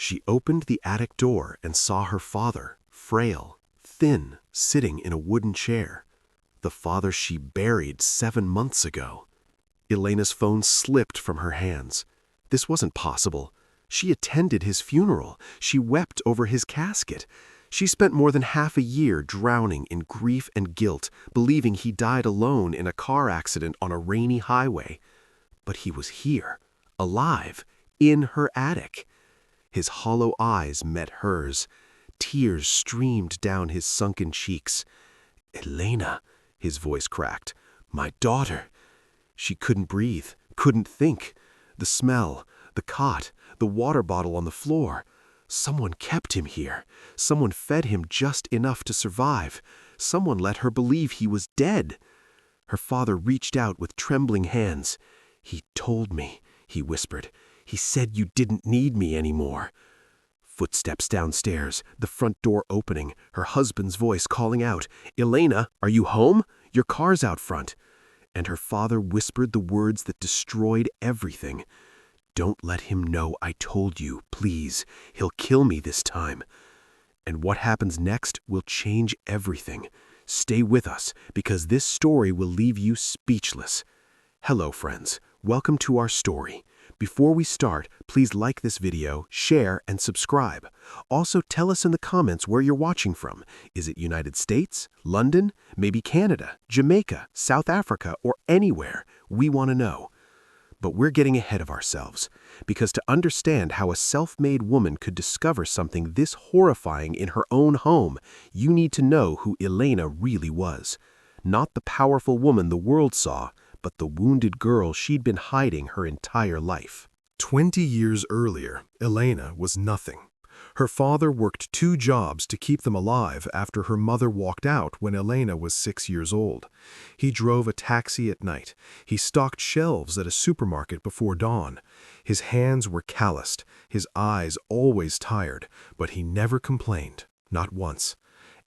She opened the attic door and saw her father, frail, thin, sitting in a wooden chair. The father she buried 7 months ago. Elena's phone slipped from her hands. This wasn't possible. She attended his funeral. She wept over his casket. She spent more than half a year drowning in grief and guilt, believing he died alone in a car accident on a rainy highway. But he was here, alive, in her attic. His hollow eyes met hers. Tears streamed down his sunken cheeks. "Elena," his voice cracked. "My daughter." She couldn't breathe, couldn't think. The smell, the cot, the water bottle on the floor. Someone kept him here. Someone fed him just enough to survive. Someone let her believe he was dead. Her father reached out with trembling hands. "He told me," he whispered. "He said you didn't need me anymore." Footsteps downstairs, the front door opening, her husband's voice calling out, "Elena, are you home? Your car's out front." And her father whispered the words that destroyed everything. "Don't let him know I told you, please. He'll kill me this time." And what happens next will change everything. Stay with us, because this story will leave you speechless. Hello, friends. Welcome to our story. Before we start, please like this video, share, and subscribe. Also, tell us in the comments where you're watching from. Is it United States, London, maybe Canada, Jamaica, South Africa, or anywhere? We want to know. But we're getting ahead of ourselves, because to understand how a self-made woman could discover something this horrifying in her own home, you need to know who Elena really was. Not the powerful woman the world saw, but the wounded girl she'd been hiding her entire life. 20 years earlier, Elena was nothing. Her father worked 2 jobs to keep them alive after her mother walked out when Elena was 6 years old. He drove a taxi at night. He stocked shelves at a supermarket before dawn. His hands were calloused, his eyes always tired, but he never complained, not once.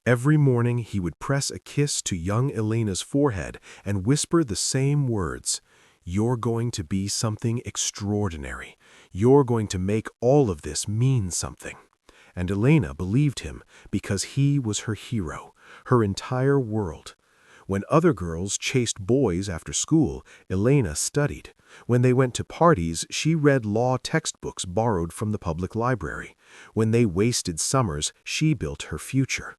Every morning he would press a kiss to young Elena's forehead and whisper the same words, "You're going to be something extraordinary. You're going to make all of this mean something." And Elena believed him because he was her hero, her entire world. When other girls chased boys after school, Elena studied. When they went to parties, she read law textbooks borrowed from the public library. When they wasted summers, she built her future.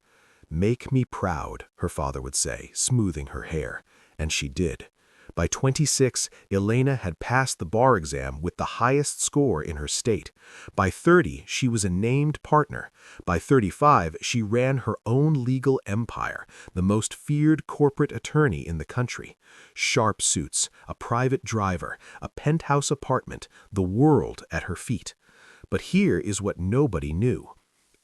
"Make me proud," her father would say, smoothing her hair. And she did. By 26, Elena had passed the bar exam with the highest score in her state. By 30, she was a named partner. By 35, she ran her own legal empire, the most feared corporate attorney in the country. Sharp suits, a private driver, a penthouse apartment, the world at her feet. But here is what nobody knew.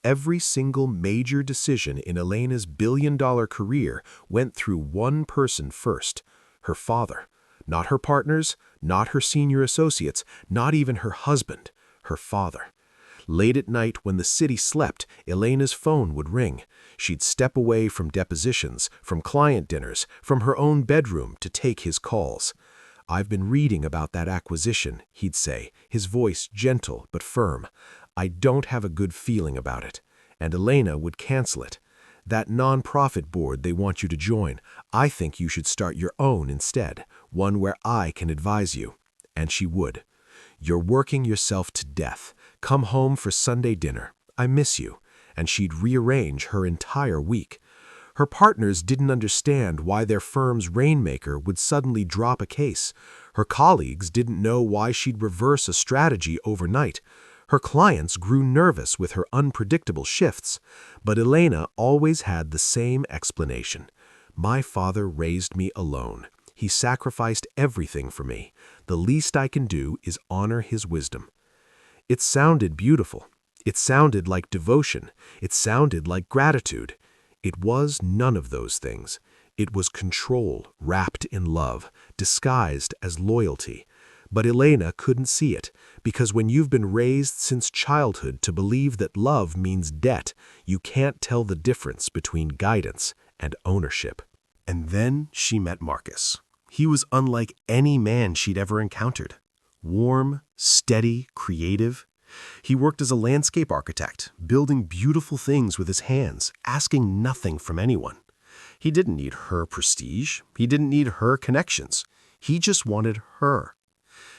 Every single major decision in Elena's billion-dollar career went through one person first. Her father. Not her partners, not her senior associates, not even her husband. Her father. Late at night when the city slept, Elena's phone would ring. She'd step away from depositions, from client dinners, from her own bedroom to take his calls. "I've been reading about that acquisition," he'd say, his voice gentle but firm. "I don't have a good feeling about it." And Elena would cancel it. "That non-profit board they want you to join, I think you should start your own instead, one where I can advise you." And she would. "You're working yourself to death. Come home for Sunday dinner. I miss you." And she'd rearrange her entire week. Her partners didn't understand why their firm's rainmaker would suddenly drop a case. Her colleagues didn't know why she'd reverse a strategy overnight. Her clients grew nervous with her unpredictable shifts. But Elena always had the same explanation. "My father raised me alone. He sacrificed everything for me. The least I can do is honor his wisdom." It sounded beautiful. It sounded like devotion. It sounded like gratitude. It was none of those things. It was control wrapped in love, disguised as loyalty. But Elena couldn't see it, because when you've been raised since childhood to believe that love means debt, you can't tell the difference between guidance and ownership. And then she met Marcus. He was unlike any man she'd ever encountered. Warm, steady, creative. He worked as a landscape architect, building beautiful things with his hands, asking nothing from anyone. He didn't need her prestige. He didn't need her connections. He just wanted her.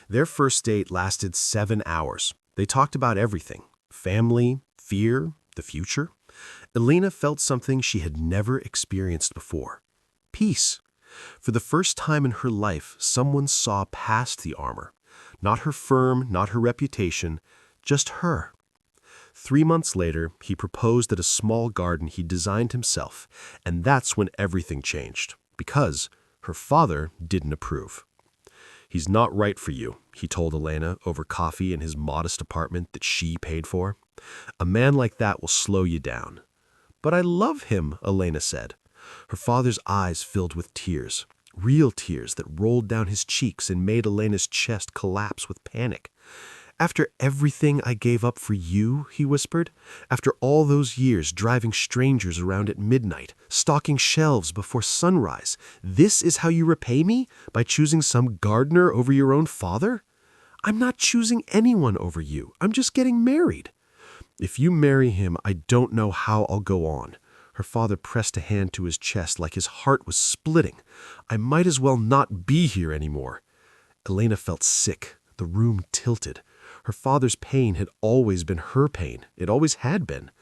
Their first date lasted 7 hours. They talked about everything: family, fear, the future. Elena felt something she had never experienced before: peace. For the first time in her life, someone saw past the armor. Not her firm, not her reputation, just her. 3 months later, he proposed at a small garden he designed himself, and that's when everything changed, because her father didn't approve. "He's not right for you," he told Elena over coffee in his modest apartment that she paid for. "A man like that will slow you down." "But I love him," Elena said. Her father's eyes filled with tears, real tears that rolled down his cheeks and made Elena's chest collapse with panic. "After everything I gave up for you," he whispered, "after all those years driving strangers around at midnight, stocking shelves before sunrise, this is how you repay me? By choosing some gardener over your own father?" "I'm not choosing anyone over you. I'm just getting married." "If you marry him, I don't know how I'll go on." Her father pressed a hand to his chest like his heart was splitting. "I might as well not be here anymore." Elena felt sick. The room tilted. Her father's pain had always been her pain. It always had been.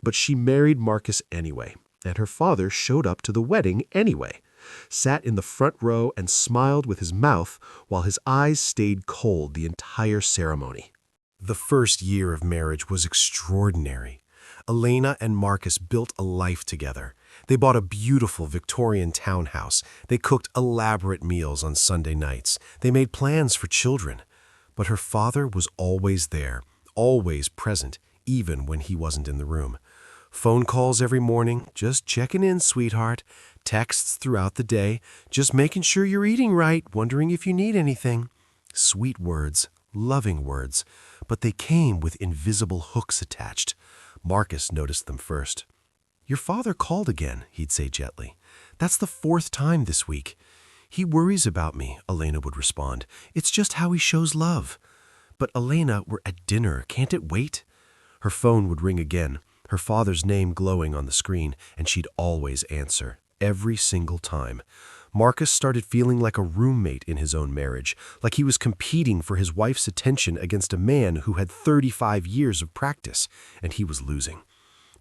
But she married Marcus anyway, and her father showed up to the wedding anyway, sat in the front row and smiled with his mouth while his eyes stayed cold the entire ceremony. The first year of marriage was extraordinary. Elena and Marcus built a life together. They bought a beautiful Victorian townhouse. They cooked elaborate meals on Sunday nights. They made plans for children. But her father was always there, always present, even when he wasn't in the room. Phone calls every morning, "Just checking in, sweetheart." Texts throughout the day, "Just making sure you're eating right, wondering if you need anything." Sweet words, loving words, but they came with invisible hooks attached. Marcus noticed them first. "Your father called again," he'd say gently. "That's the 4th time this week." "He worries about me," Elena would respond. "It's just how he shows love." "But Elena, we're at dinner. Can't it wait?" Her phone would ring again, her father's name glowing on the screen, and she'd always answer, every single time. Marcus started feeling like a roommate in his own marriage, like he was competing for his wife's attention against a man who had 35 years of practice, and he was losing.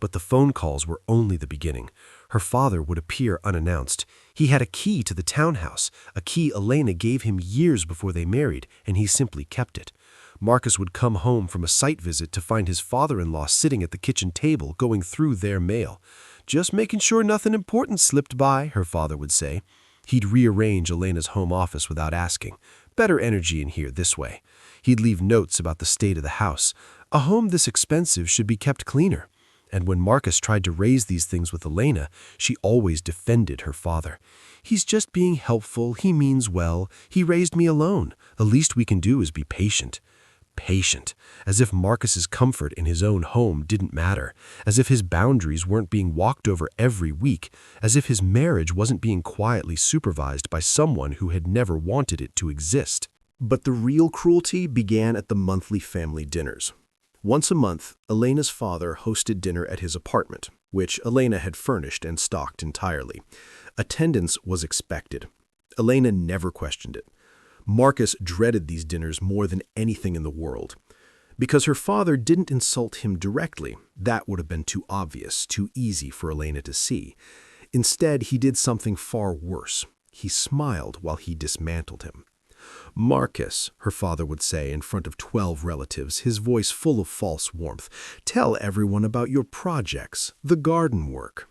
But the phone calls were only the beginning. Her father would appear unannounced. He had a key to the townhouse, a key Elena gave him years before they married, and he simply kept it. Marcus would come home from a site visit to find his father-in-law sitting at the kitchen table going through their mail. "Just making sure nothing important slipped by," her father would say. He'd rearrange Elena's home office without asking. "Better energy in here this way." He'd leave notes about the state of the house. "A home this expensive should be kept cleaner." And when Marcus tried to raise these things with Elena, she always defended her father. "He's just being helpful. He means well. He raised me alone. The least we can do is be patient." Patient, as if Marcus's comfort in his own home didn't matter, as if his boundaries weren't being walked over every week, as if his marriage wasn't being quietly supervised by someone who had never wanted it to exist. But the real cruelty began at the monthly family dinners. Once a month, Elena's father hosted dinner at his apartment, which Elena had furnished and stocked entirely. Attendance was expected. Elena never questioned it. Marcus dreaded these dinners more than anything in the world. Because her father didn't insult him directly, that would have been too obvious, too easy for Elena to see. Instead, he did something far worse. He smiled while he dismantled him. "Marcus," her father would say in front of 12 relatives, his voice full of false warmth, "tell everyone about your projects, the garden work."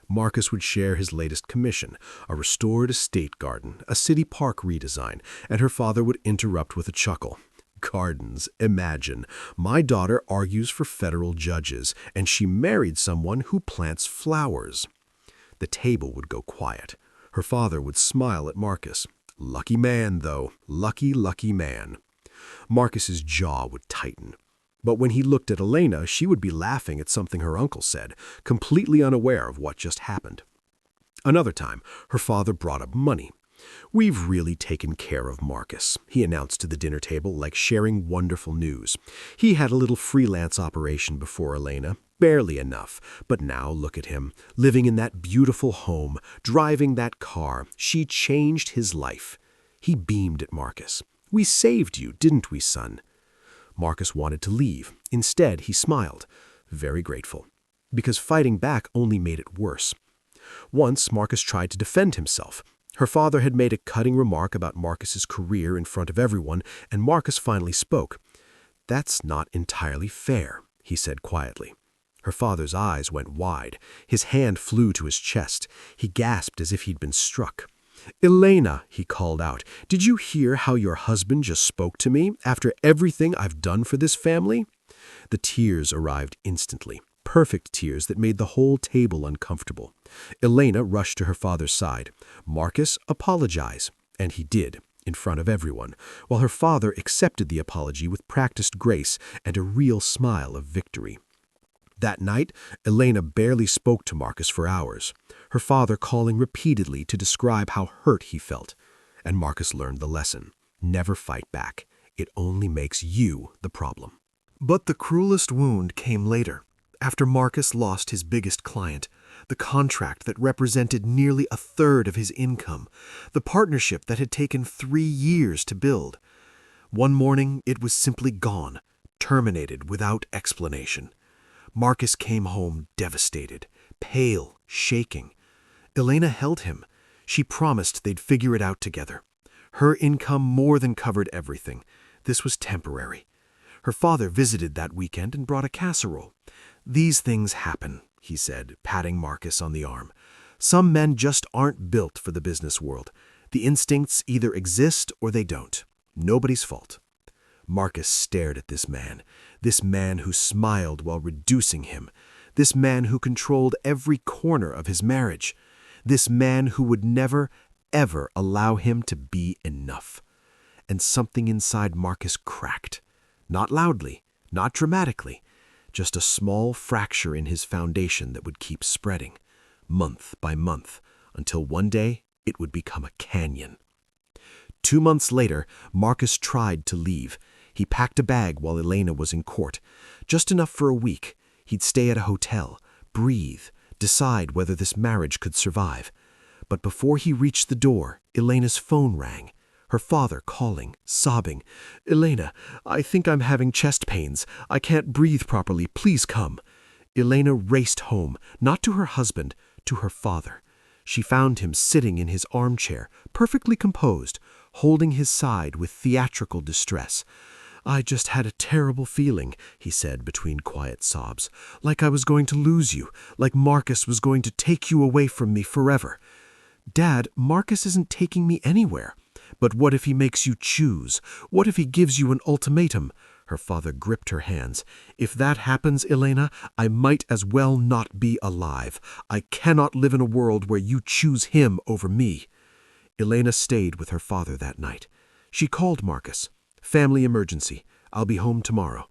Marcus would share his latest commission, a restored estate garden, a city park redesign, and her father would interrupt with a chuckle. "Gardens, imagine. My daughter argues for federal judges, and she married someone who plants flowers." The table would go quiet. Her father would smile at Marcus. "Lucky man, though. Lucky, lucky man." Marcus's jaw would tighten. But when he looked at Elena, she would be laughing at something her uncle said, completely unaware of what just happened. Another time, her father brought up money. "We've really taken care of Marcus," he announced to the dinner table like sharing wonderful news. "He had a little freelance operation before Elena, barely enough, but now look at him, living in that beautiful home, driving that car. She changed his life." He beamed at Marcus. "We saved you, didn't we, son?" Marcus wanted to leave. Instead, he smiled, very grateful, because fighting back only made it worse. Once, Marcus tried to defend himself. Her father had made a cutting remark about Marcus's career in front of everyone, and Marcus finally spoke. "That's not entirely fair," he said quietly. Her father's eyes went wide. His hand flew to his chest. He gasped as if he'd been struck. "Elena," he called out, "did you hear how your husband just spoke to me after everything I've done for this family?" The tears arrived instantly, perfect tears that made the whole table uncomfortable. Elena rushed to her father's side. "Marcus, apologize." And he did, in front of everyone, while her father accepted the apology with practiced grace and a real smile of victory. That night, Elena barely spoke to Marcus for hours, her father calling repeatedly to describe how hurt he felt. And Marcus learned the lesson. Never fight back. It only makes you the problem. But the cruelest wound came later, after Marcus lost his biggest client, the contract that represented nearly a third of his income, the partnership that had taken 3 years to build. One morning, it was simply gone, terminated without explanation. Marcus came home devastated, pale, shaking. Elena held him. She promised they'd figure it out together. Her income more than covered everything. This was temporary. Her father visited that weekend and brought a casserole. "These things happen," he said, patting Marcus on the arm. "Some men just aren't built for the business world. The instincts either exist or they don't. Nobody's fault." Marcus stared at this man who smiled while reducing him, this man who controlled every corner of his marriage, this man who would never, ever allow him to be enough. And something inside Marcus cracked. Not loudly, not dramatically, just a small fracture in his foundation that would keep spreading, month by month, until one day it would become a canyon. 2 months later, Marcus tried to leave. He packed a bag while Elena was in court. Just enough for a week. He'd stay at a hotel, breathe, decide whether this marriage could survive. But before he reached the door, Elena's phone rang. Her father calling, sobbing, "Elena, I think I'm having chest pains. I can't breathe properly. Please come." Elena raced home, not to her husband, to her father. She found him sitting in his armchair, perfectly composed, holding his side with theatrical distress. "I just had a terrible feeling," he said between quiet sobs, "like I was going to lose you, like Marcus was going to take you away from me forever." "Dad, Marcus isn't taking me anywhere." "But what if he makes you choose? What if he gives you an ultimatum?" Her father gripped her hands. "If that happens, Elena, I might as well not be alive. I cannot live in a world where you choose him over me." Elena stayed with her father that night. She called Marcus. "Family emergency. I'll be home tomorrow."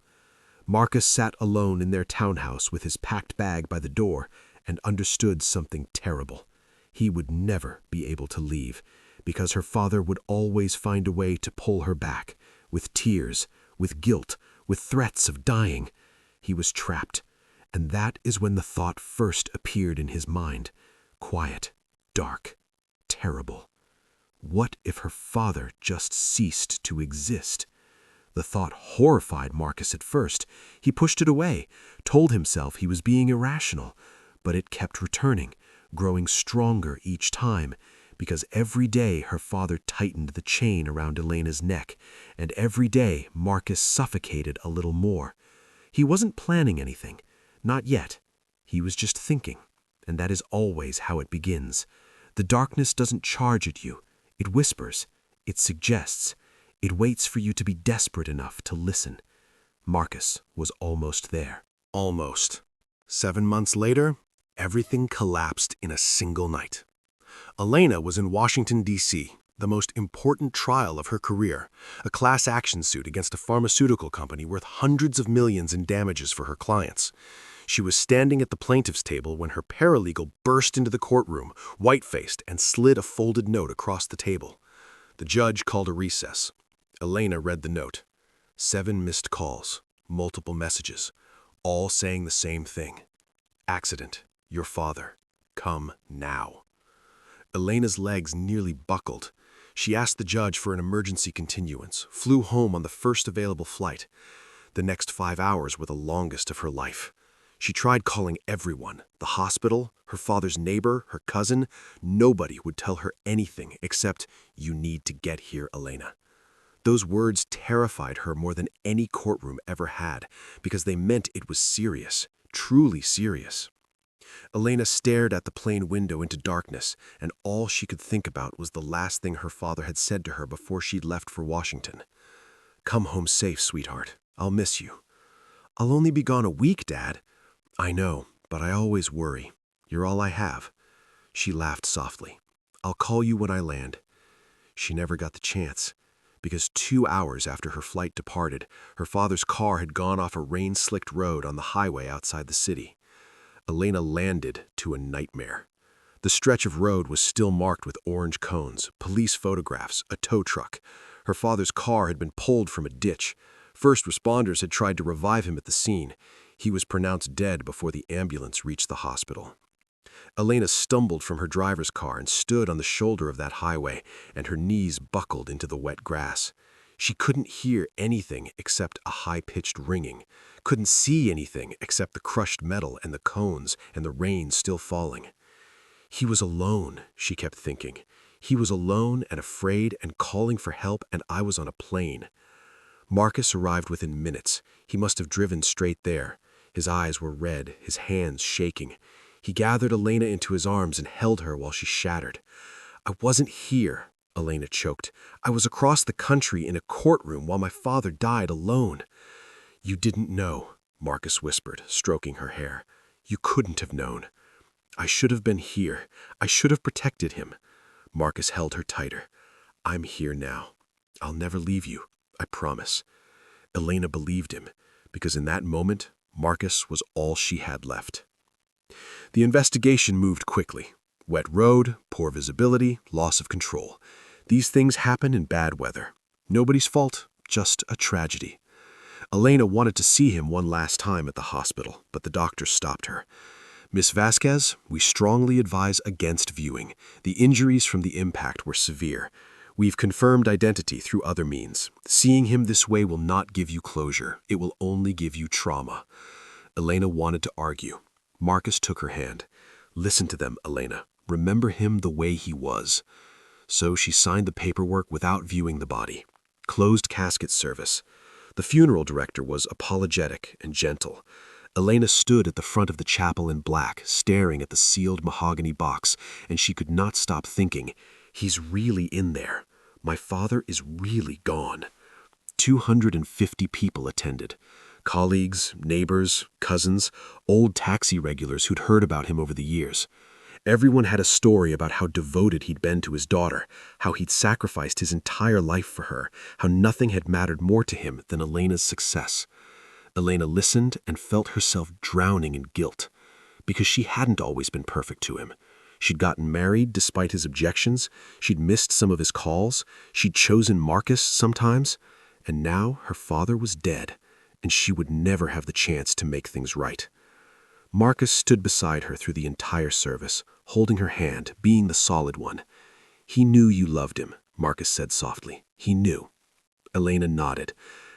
Marcus sat alone in their townhouse with his packed bag by the door and understood something terrible. He would never be able to leave, because her father would always find a way to pull her back, with tears, with guilt, with threats of dying. He was trapped, and that is when the thought first appeared in his mind. Quiet, dark, terrible. What if her father just ceased to exist? The thought horrified Marcus at first. He pushed it away, told himself he was being irrational, but it kept returning, growing stronger each time, because every day her father tightened the chain around Elena's neck, and every day Marcus suffocated a little more. He wasn't planning anything, not yet. He was just thinking, and that is always how it begins. The darkness doesn't charge at you. It whispers, it suggests, it waits for you to be desperate enough to listen. Marcus was almost there. Almost. 7 months later, everything collapsed in a single night. Elena was in Washington, D.C., the most important trial of her career, a class action suit against a pharmaceutical company worth hundreds of millions in damages for her clients. She was standing at the plaintiff's table when her paralegal burst into the courtroom, white-faced, and slid a folded note across the table. The judge called a recess. Elena read the note. 7 missed calls, multiple messages, all saying the same thing. Accident. Your father. Come now. Elena's legs nearly buckled. She asked the judge for an emergency continuance, flew home on the first available flight. The next 5 hours were the longest of her life. She tried calling everyone, the hospital, her father's neighbor, her cousin. Nobody would tell her anything except, "You need to get here, Elena." Those words terrified her more than any courtroom ever had, because they meant it was serious, truly serious. Elena stared at the plane window into darkness, and all she could think about was the last thing her father had said to her before she'd left for Washington. "Come home safe, sweetheart. I'll miss you." "I'll only be gone a week, Dad." "I know, but I always worry. You're all I have." She laughed softly. "I'll call you when I land." She never got the chance, because 2 hours after her flight departed, her father's car had gone off a rain-slicked road on the highway outside the city. Elena landed to a nightmare. The stretch of road was still marked with orange cones, police photographs, a tow truck. Her father's car had been pulled from a ditch. First responders had tried to revive him at the scene. He was pronounced dead before the ambulance reached the hospital. Elena stumbled from her driver's car and stood on the shoulder of that highway, and her knees buckled into the wet grass. She couldn't hear anything except a high-pitched ringing, couldn't see anything except the crushed metal and the cones and the rain still falling. He was alone, she kept thinking. He was alone and afraid and calling for help, and I was on a plane. Marcus arrived within minutes. He must have driven straight there. His eyes were red, his hands shaking. He gathered Elena into his arms and held her while she shattered. "I wasn't here," Elena choked. "I was across the country in a courtroom while my father died alone." "You didn't know," Marcus whispered, stroking her hair. "You couldn't have known." "I should have been here. I should have protected him." Marcus held her tighter. "I'm here now. I'll never leave you, I promise." Elena believed him, because in that moment, Marcus was all she had left. The investigation moved quickly. Wet road, poor visibility, loss of control. These things happen in bad weather. Nobody's fault, just a tragedy. Elena wanted to see him one last time at the hospital, but the doctor stopped her. "Miss Vasquez, we strongly advise against viewing. The injuries from the impact were severe. We've confirmed identity through other means. Seeing him this way will not give you closure. It will only give you trauma." Elena wanted to argue. Marcus took her hand. "Listen to them, Elena. Remember him the way he was." So she signed the paperwork without viewing the body. Closed casket service. The funeral director was apologetic and gentle. Elena stood at the front of the chapel in black, staring at the sealed mahogany box, and she could not stop thinking, "He's really in there. My father is really gone." 250 people attended. Colleagues, neighbors, cousins, old taxi regulars who'd heard about him over the years. Everyone had a story about how devoted he'd been to his daughter, how he'd sacrificed his entire life for her, how nothing had mattered more to him than Elena's success. Elena listened and felt herself drowning in guilt, because she hadn't always been perfect to him. She'd gotten married despite his objections, she'd missed some of his calls, she'd chosen Marcus sometimes, and now her father was dead, and she would never have the chance to make things right. Marcus stood beside her through the entire service, holding her hand, being the solid one. "He knew you loved him," Marcus said softly. "He knew." Elena nodded,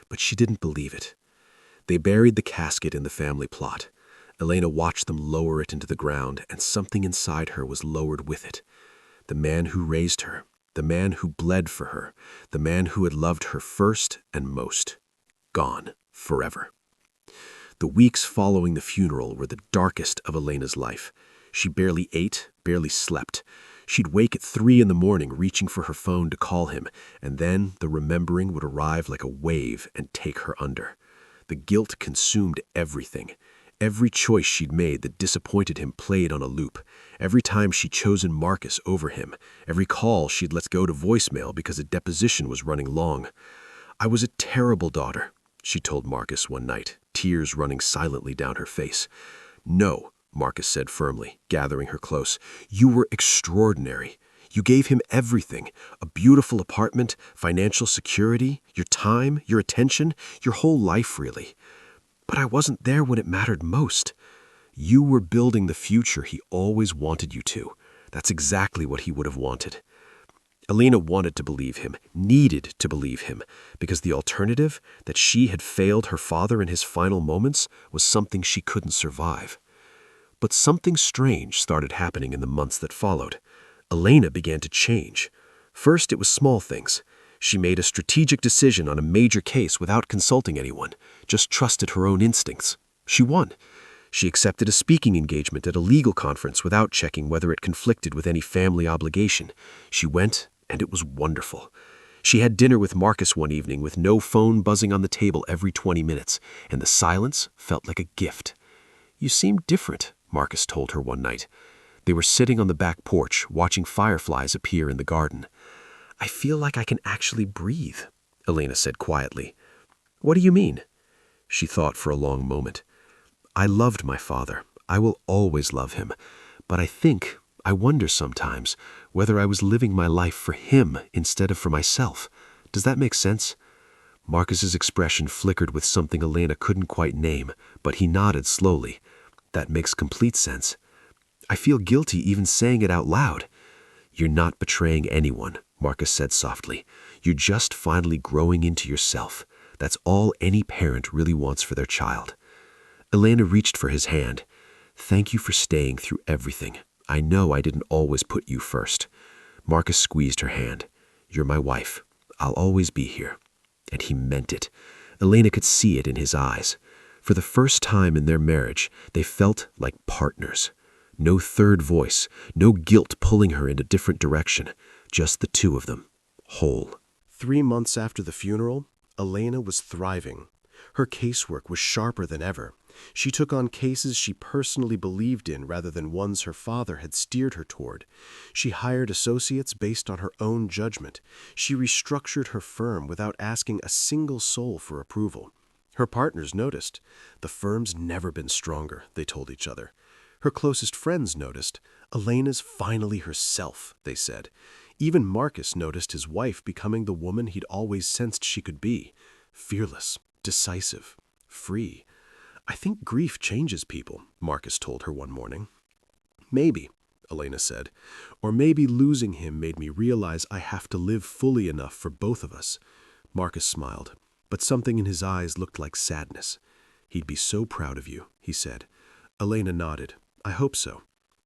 but she didn't believe it. They buried the casket in the family plot. Elena watched them lower it into the ground, and something inside her was lowered with it. The man who raised her, the man who bled for her, the man who had loved her first and most. Gone forever. The weeks following the funeral were the darkest of Elena's life. She barely ate, barely slept. She'd wake at 3 a.m. reaching for her phone to call him, and then the remembering would arrive like a wave and take her under. The guilt consumed everything. Every choice she'd made that disappointed him played on a loop. Every time she'd chosen Marcus over him. Every call she'd let go to voicemail because a deposition was running long. "I was a terrible daughter. she told Marcus one night, tears running silently down her face. "No," Marcus said firmly, gathering her close. "You were extraordinary. You gave him everything, a beautiful apartment, financial security, your time, your attention, your whole life really. But I wasn't there when it mattered most. You were building the future he always wanted you to. That's exactly what he would have wanted." Elena wanted to believe him, needed to believe him, because the alternative, that she had failed her father in his final moments, was something she couldn't survive. But something strange started happening in the months that followed. Elena began to change. First, it was small things. She made a strategic decision on a major case without consulting anyone, just trusted her own instincts. She won. She accepted a speaking engagement at a legal conference without checking whether it conflicted with any family obligation. She went, and it was wonderful. She had dinner with Marcus one evening with no phone buzzing on the table every 20 minutes, and the silence felt like a gift. "You seem different," Marcus told her one night. They were sitting on the back porch, watching fireflies appear in the garden. "I feel like I can actually breathe," Elena said quietly. "What do you mean?" She thought for a long moment. "I loved my father. I will always love him. But I wonder sometimes whether I was living my life for him instead of for myself. Does that make sense?" Marcus's expression flickered with something Elena couldn't quite name, but he nodded slowly. "That makes complete sense. I feel guilty even saying it out loud." "You're not betraying anyone," Marcus said softly. "You're just finally growing into yourself. That's all any parent really wants for their child." Elena reached for his hand. "Thank you for staying through everything. I know I didn't always put you first." Marcus squeezed her hand. "You're my wife. I'll always be here." And he meant it. Elena could see it in his eyes. For the first time in their marriage, they felt like partners. No third voice, no guilt pulling her in a different direction. Just the two of them, whole. 3 months after the funeral, Elena was thriving. Her casework was sharper than ever. She took on cases she personally believed in rather than ones her father had steered her toward. She hired associates based on her own judgment. She restructured her firm without asking a single soul for approval. Her partners noticed. "The firm's never been stronger," they told each other. Her closest friends noticed. "Elena's finally herself," they said. Even Marcus noticed his wife becoming the woman he'd always sensed she could be. Fearless, decisive, free. "I think grief changes people," Marcus told her one morning. "Maybe," Elena said. "Or maybe losing him made me realize I have to live fully enough for both of us." Marcus smiled, but something in his eyes looked like sadness. "He'd be so proud of you," he said. Elena nodded. "I hope so."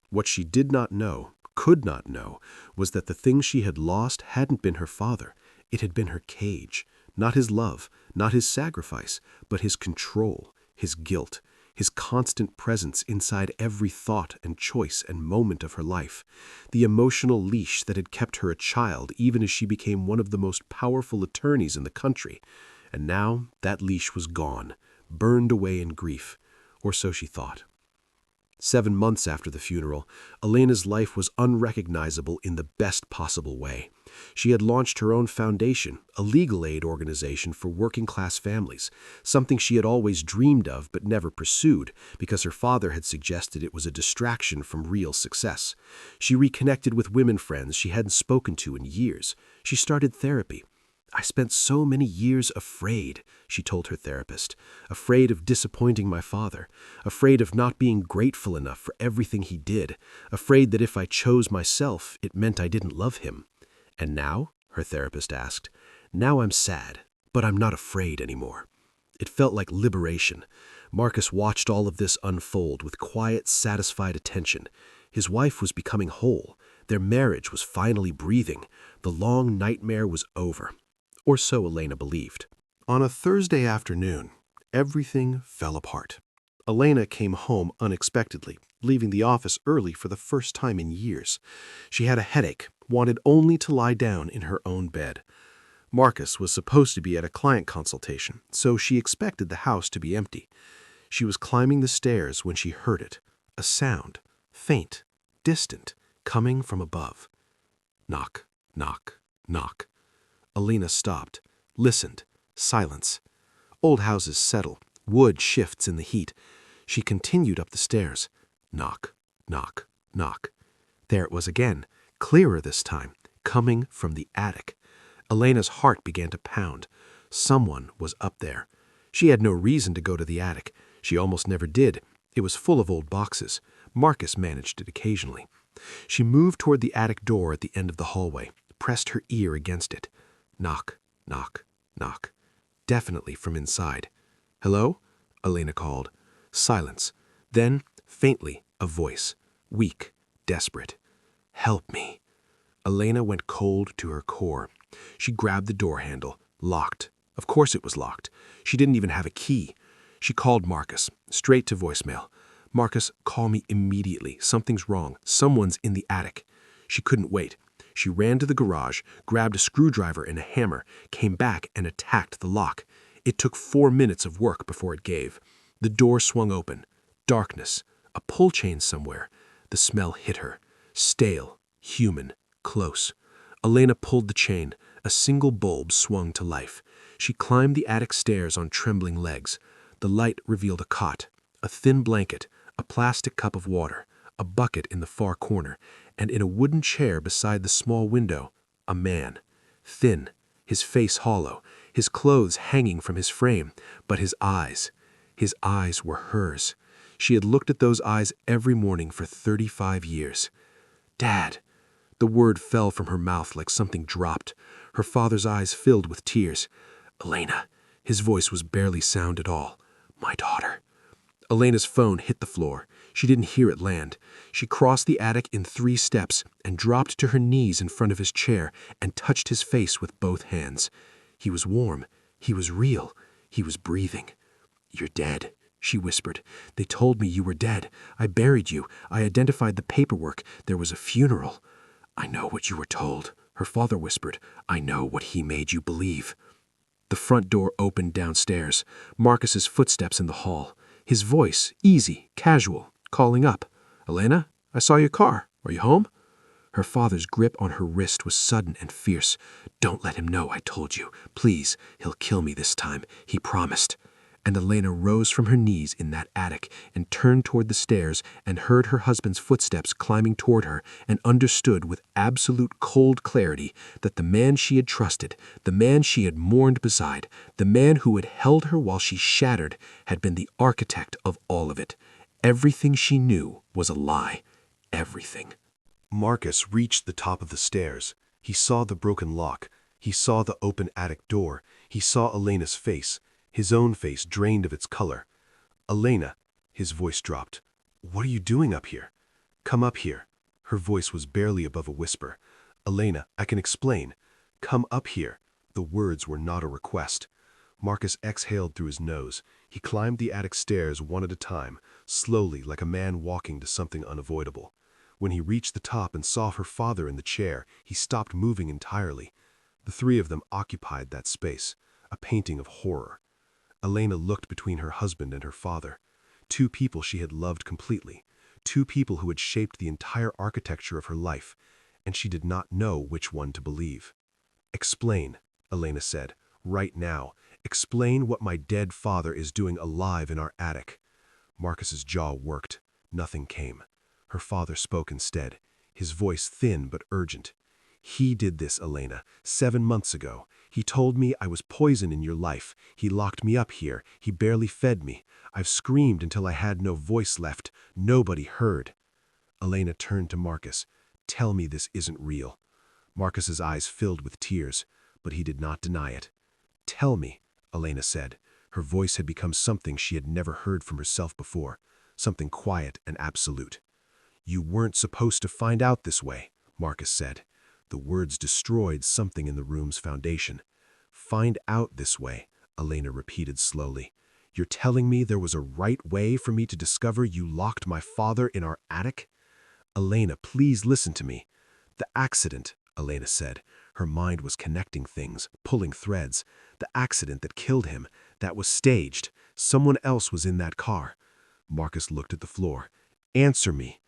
What she did not know, could not know, was that the thing she had lost hadn't been her father. It had been her cage. Not his love, not his sacrifice, but his control, his guilt, his constant presence inside every thought and choice and moment of her life. The emotional leash that had kept her a child even as she became one of the most powerful attorneys in the country. And now that leash was gone, burned away in grief, or so she thought. 7 months after the funeral, Elena's life was unrecognizable in the best possible way. She had launched her own foundation, a legal aid organization for working-class families, something she had always dreamed of but never pursued because her father had suggested it was a distraction from real success. She reconnected with women friends she hadn't spoken to in years. She started therapy. "I spent so many years afraid," she told her therapist, "afraid of disappointing my father, afraid of not being grateful enough for everything he did, afraid that if I chose myself, it meant I didn't love him." "And now?" her therapist asked. "Now I'm sad, but I'm not afraid anymore." It felt like liberation. Marcus watched all of this unfold with quiet, satisfied attention. His wife was becoming whole. Their marriage was finally breathing. The long nightmare was over. Or so Elena believed. On a Thursday afternoon, everything fell apart. Elena came home unexpectedly, leaving the office early for the first time in years. She had a headache, wanted only to lie down in her own bed. Marcus was supposed to be at a client consultation, so she expected the house to be empty. She was climbing the stairs when she heard it, a sound, faint, distant, coming from above. Knock, knock, knock. Elena stopped, listened, silence. Old houses settle. Wood shifts in the heat. She continued up the stairs. Knock, knock, knock. There it was again, clearer this time, coming from the attic. Elena's heart began to pound. Someone was up there. She had no reason to go to the attic. She almost never did. It was full of old boxes. Marcus managed it occasionally. She moved toward the attic door at the end of the hallway, pressed her ear against it. Knock, knock, knock. Definitely from inside. Hello? Elena called. Silence. Then, faintly, a voice. Weak, desperate. Help me. Elena went cold to her core. She grabbed the door handle. Locked. Of course it was locked. She didn't even have a key. She called Marcus, straight to voicemail. Marcus, call me immediately. Something's wrong. Someone's in the attic. She couldn't wait. She ran to the garage, grabbed a screwdriver and a hammer, came back and attacked the lock. It took 4 minutes of work before it gave. The door swung open. Darkness. A pull chain somewhere. The smell hit her. Stale. Human. Close. Elena pulled the chain. A single bulb swung to life. She climbed the attic stairs on trembling legs. The light revealed a cot, a thin blanket, a plastic cup of water, a bucket in the far corner, and in a wooden chair beside the small window, a man. Thin, his face hollow, his clothes hanging from his frame, but his eyes were hers. She had looked at those eyes every morning for 35 years. Dad! The word fell from her mouth like something dropped. Her father's eyes filled with tears. Elena. His voice was barely sound at all. My daughter. Elena's phone hit the floor. She didn't hear it land. She crossed the attic in 3 steps and dropped to her knees in front of his chair and touched his face with both hands. He was warm. He was real. He was breathing. You're dead, she whispered. They told me you were dead. I buried you. I identified the paperwork. There was a funeral. I know what you were told, her father whispered. I know what he made you believe. The front door opened downstairs. Marcus's footsteps in the hall. His voice, easy, casual, calling up. Elena, I saw your car. Are you home? Her father's grip on her wrist was sudden and fierce. Don't let him know I told you. Please, he'll kill me this time. He promised. And Elena rose from her knees in that attic and turned toward the stairs and heard her husband's footsteps climbing toward her and understood with absolute cold clarity that the man she had trusted, the man she had mourned beside, the man who had held her while she shattered, had been the architect of all of it. Everything she knew was a lie. Everything. Marcus reached the top of the stairs. He saw the broken lock. He saw the open attic door. He saw Elena's face. His own face drained of its color. Elena, his voice dropped. What are you doing up here? Come up here. Her voice was barely above a whisper. Elena, I can explain. Come up here. The words were not a request. Marcus exhaled through his nose. He climbed the attic stairs one at a time, slowly like a man walking to something unavoidable. When he reached the top and saw her father in the chair, he stopped moving entirely. The 3 of them occupied that space, a painting of horror. Elena looked between her husband and her father. 2 people she had loved completely. 2 people who had shaped the entire architecture of her life, and she did not know which one to believe. Explain, Elena said, right now. Explain what my dead father is doing alive in our attic. Marcus's jaw worked. Nothing came. Her father spoke instead, his voice thin but urgent. He did this, Elena, 7 months ago. He told me I was poison in your life. He locked me up here. He barely fed me. I've screamed until I had no voice left. Nobody heard. Elena turned to Marcus. Tell me this isn't real. Marcus's eyes filled with tears, but he did not deny it. Tell me, Elena said. Her voice had become something she had never heard from herself before, something quiet and absolute. You weren't supposed to find out this way, Marcus said. The words destroyed something in the room's foundation. Find out this way, Elena repeated slowly. You're telling me there was a right way for me to discover you locked my father in our attic? Elena, please listen to me. The accident, Elena said. Her mind was connecting things, pulling threads. The accident that killed him, that was staged. Someone else was in that car. Marcus looked at the floor. Answer me.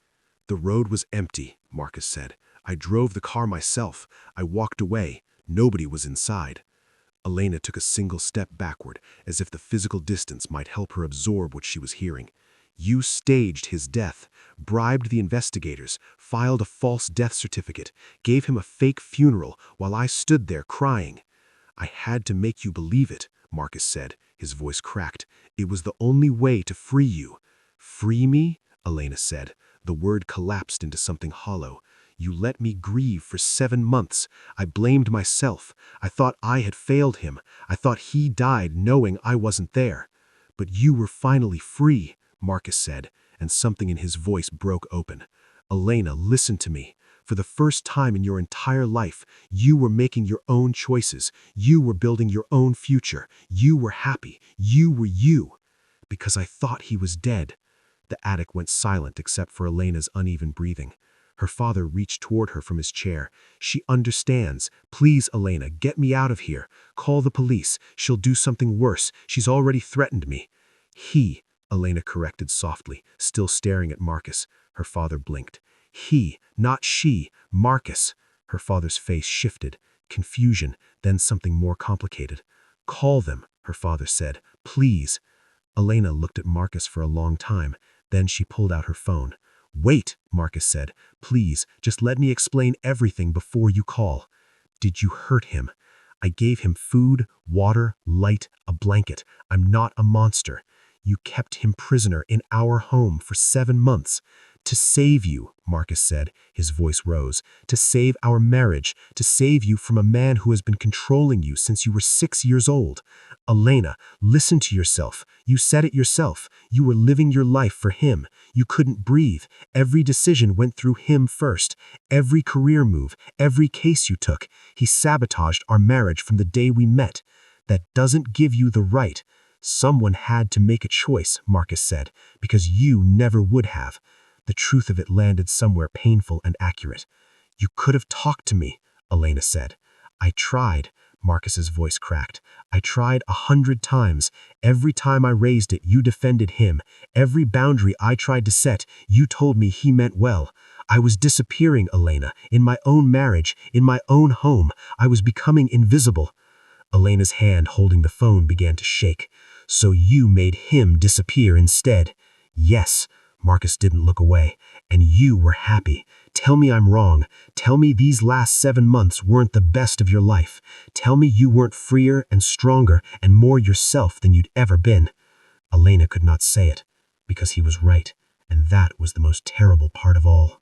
The road was empty, Marcus said. I drove the car myself. I walked away. Nobody was inside. Elena took a single step backward, as if the physical distance might help her absorb what she was hearing. You staged his death, bribed the investigators, filed a false death certificate, gave him a fake funeral while I stood there crying. I had to make you believe it, Marcus said, his voice cracked. It was the only way to free you. Free me? Elena said. The word collapsed into something hollow. You let me grieve for 7 months. I blamed myself. I thought I had failed him. I thought he died knowing I wasn't there. But you were finally free, Marcus said, and something in his voice broke open. Elena, listen to me. For the first time in your entire life, you were making your own choices. You were building your own future. You were happy. You were you. Because I thought he was dead. The attic went silent except for Elena's uneven breathing. Her father reached toward her from his chair. She understands. Please, Elena, get me out of here. Call the police. She'll do something worse. She's already threatened me. He, Elena corrected softly, still staring at Marcus. Her father blinked. He, not she, Marcus. Her father's face shifted. Confusion, then something more complicated. Call them, her father said. Please. Elena looked at Marcus for a long time. Then she pulled out her phone. Wait, Marcus said. Please, just let me explain everything before you call. Did you hurt him? I gave him food, water, light, a blanket. I'm not a monster. You kept him prisoner in our home for 7 months. To save you, Marcus said, his voice rose, to save our marriage, to save you from a man who has been controlling you since you were 6 years old. Elena, listen to yourself. You said it yourself. You were living your life for him. You couldn't breathe. Every decision went through him first. Every career move, every case you took. He sabotaged our marriage from the day we met. That doesn't give you the right. Someone had to make a choice, Marcus said, because you never would have. The truth of it landed somewhere painful and accurate. You could have talked to me, Elena said. I tried, Marcus's voice cracked. I tried 100 times. Every time I raised it, you defended him. Every boundary I tried to set, you told me he meant well. I was disappearing, Elena, in my own marriage, in my own home. I was becoming invisible. Elena's hand holding the phone began to shake. So you made him disappear instead. Yes. Marcus didn't look away. And you were happy. Tell me I'm wrong. Tell me these last 7 months weren't the best of your life. Tell me you weren't freer and stronger and more yourself than you'd ever been. Elena could not say it, because he was right, and that was the most terrible part of all.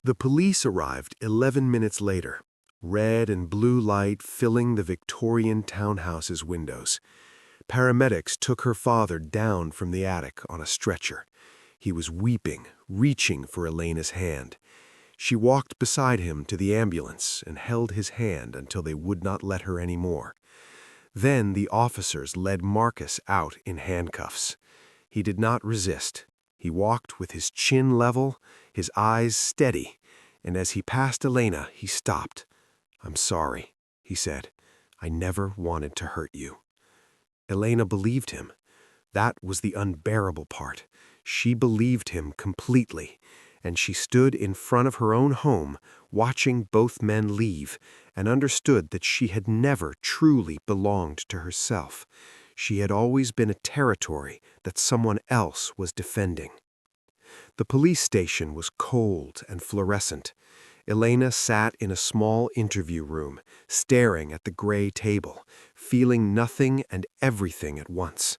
The police arrived 11 minutes later, red and blue light filling the Victorian townhouse's windows. Paramedics took her father down from the attic on a stretcher. He was weeping, reaching for Elena's hand. She walked beside him to the ambulance and held his hand until they would not let her any more. Then the officers led Marcus out in handcuffs. He did not resist. He walked with his chin level, his eyes steady, and as he passed Elena, he stopped. I'm sorry, he said. I never wanted to hurt you. Elena believed him. That was the unbearable part. She believed him completely, and she stood in front of her own home, watching both men leave, and understood that she had never truly belonged to herself. She had always been a territory that someone else was defending. The police station was cold and fluorescent. Elena sat in a small interview room, staring at the gray table, feeling nothing and everything at once.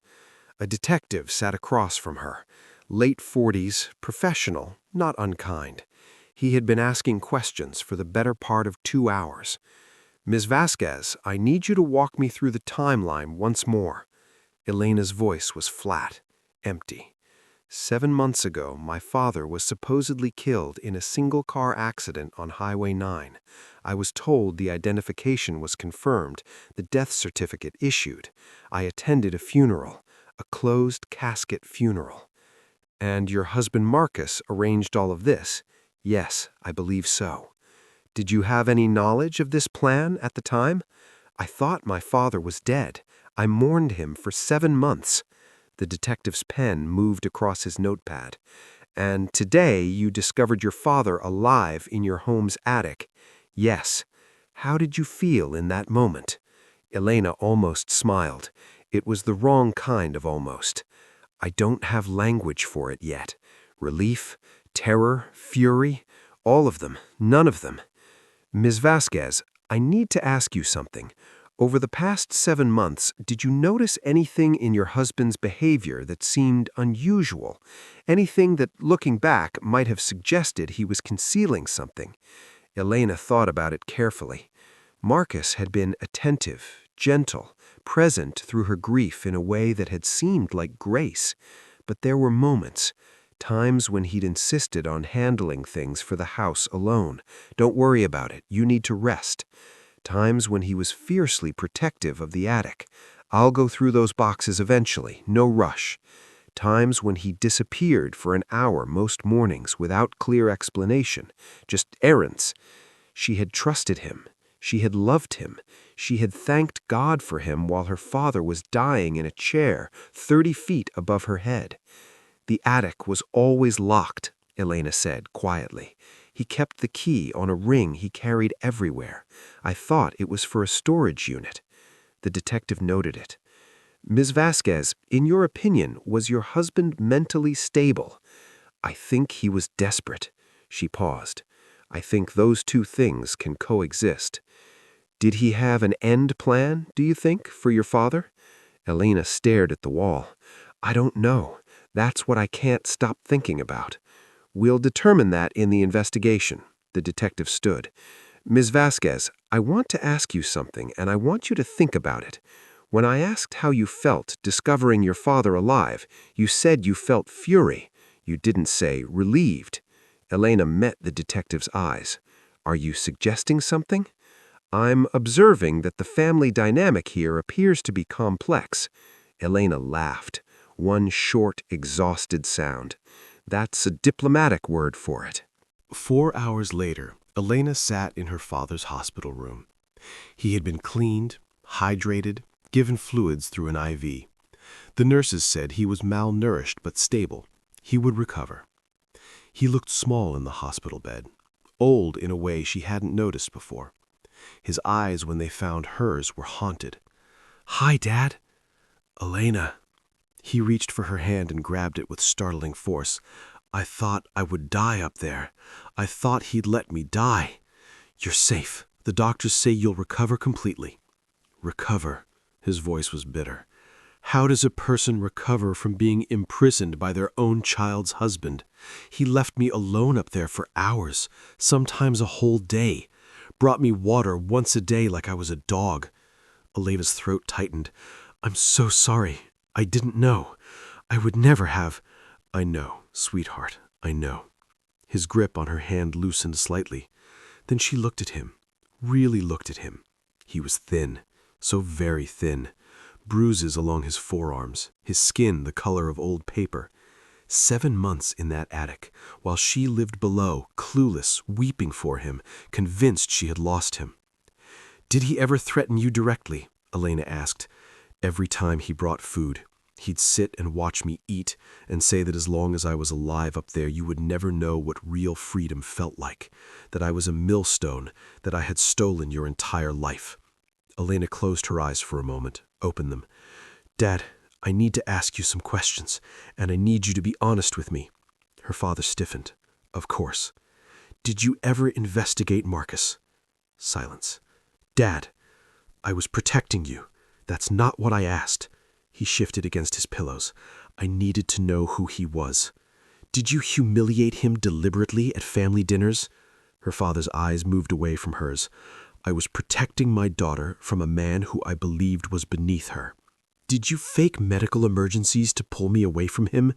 A detective sat across from her, late 40s, professional, not unkind. He had been asking questions for the better part of 2 hours. Ms. Vasquez, I need you to walk me through the timeline once more. Elena's voice was flat, empty. 7 months ago, my father was supposedly killed in a single-car accident on Highway 9. I was told the identification was confirmed, the death certificate issued. I attended a funeral, a closed-casket funeral. And your husband Marcus arranged all of this? Yes, I believe so. Did you have any knowledge of this plan at the time? I thought my father was dead. I mourned him for 7 months. The detective's pen moved across his notepad. And today you discovered your father alive in your home's attic. Yes. How did you feel in that moment? Elena almost smiled. It was the wrong kind of almost. I don't have language for it yet. Relief, terror, fury, all of them, none of them. Ms. Vasquez, I need to ask you something. Over the past 7 months, did you notice anything in your husband's behavior that seemed unusual? Anything that, looking back, might have suggested he was concealing something? Elena thought about it carefully. Marcus had been attentive, gentle, present through her grief in a way that had seemed like grace. But there were moments, times when he'd insisted on handling things for the house alone. Don't worry about it, you need to rest. Times when he was fiercely protective of the attic. I'll go through those boxes eventually, no rush. Times when he disappeared for an hour most mornings without clear explanation, just errands. She had trusted him. She had loved him. She had thanked God for him while her father was dying in a chair 30 feet above her head. The attic was always locked, Elena said quietly. He kept the key on a ring he carried everywhere. I thought it was for a storage unit. The detective noted it. Ms. Vasquez, in your opinion, was your husband mentally stable? I think he was desperate. She paused. I think those two things can coexist. Did he have an end plan, do you think, for your father? Elena stared at the wall. I don't know. That's what I can't stop thinking about. We'll determine that in the investigation. The detective stood. Ms. Vasquez, I want to ask you something, and I want you to think about it. When I asked how you felt discovering your father alive, you said you felt fury. You didn't say relieved. Elena met the detective's eyes. Are you suggesting something? I'm observing that the family dynamic here appears to be complex. Elena laughed. One short, exhausted sound. That's a diplomatic word for it. 4 hours later, Elena sat in her father's hospital room. He had been cleaned, hydrated, given fluids through an IV. The nurses said he was malnourished but stable. He would recover. He looked small in the hospital bed, old in a way she hadn't noticed before. His eyes, when they found hers, were haunted. "Hi, Dad." "Elena." He reached for her hand and grabbed it with startling force. "I thought I would die up there. I thought he'd let me die. You're safe. The doctors say you'll recover completely." Recover. His voice was bitter. How does a person recover from being imprisoned by their own child's husband? He left me alone up there for hours, sometimes a whole day. Brought me water once a day like I was a dog. Elena's throat tightened. "I'm so sorry. I didn't know. I would never have." "I know, sweetheart, I know." His grip on her hand loosened slightly. Then she looked at him, really looked at him. He was thin, so very thin. Bruises along his forearms, his skin the color of old paper. 7 months in that attic, while she lived below, clueless, weeping for him, convinced she had lost him. "Did he ever threaten you directly?" Elena asked. "Every time he brought food. He'd sit and watch me eat and say that as long as I was alive up there, you would never know what real freedom felt like, that I was a millstone, that I had stolen your entire life." Elena closed her eyes for a moment, opened them. "Dad, I need to ask you some questions, and I need you to be honest with me." Her father stiffened. "Of course." "Did you ever investigate Marcus?" Silence. "Dad, I was protecting you. That's not what I asked." He shifted against his pillows. "I needed to know who he was. Did you humiliate him deliberately at family dinners?" Her father's eyes moved away from hers. "I was protecting my daughter from a man who I believed was beneath her." "Did you fake medical emergencies to pull me away from him?"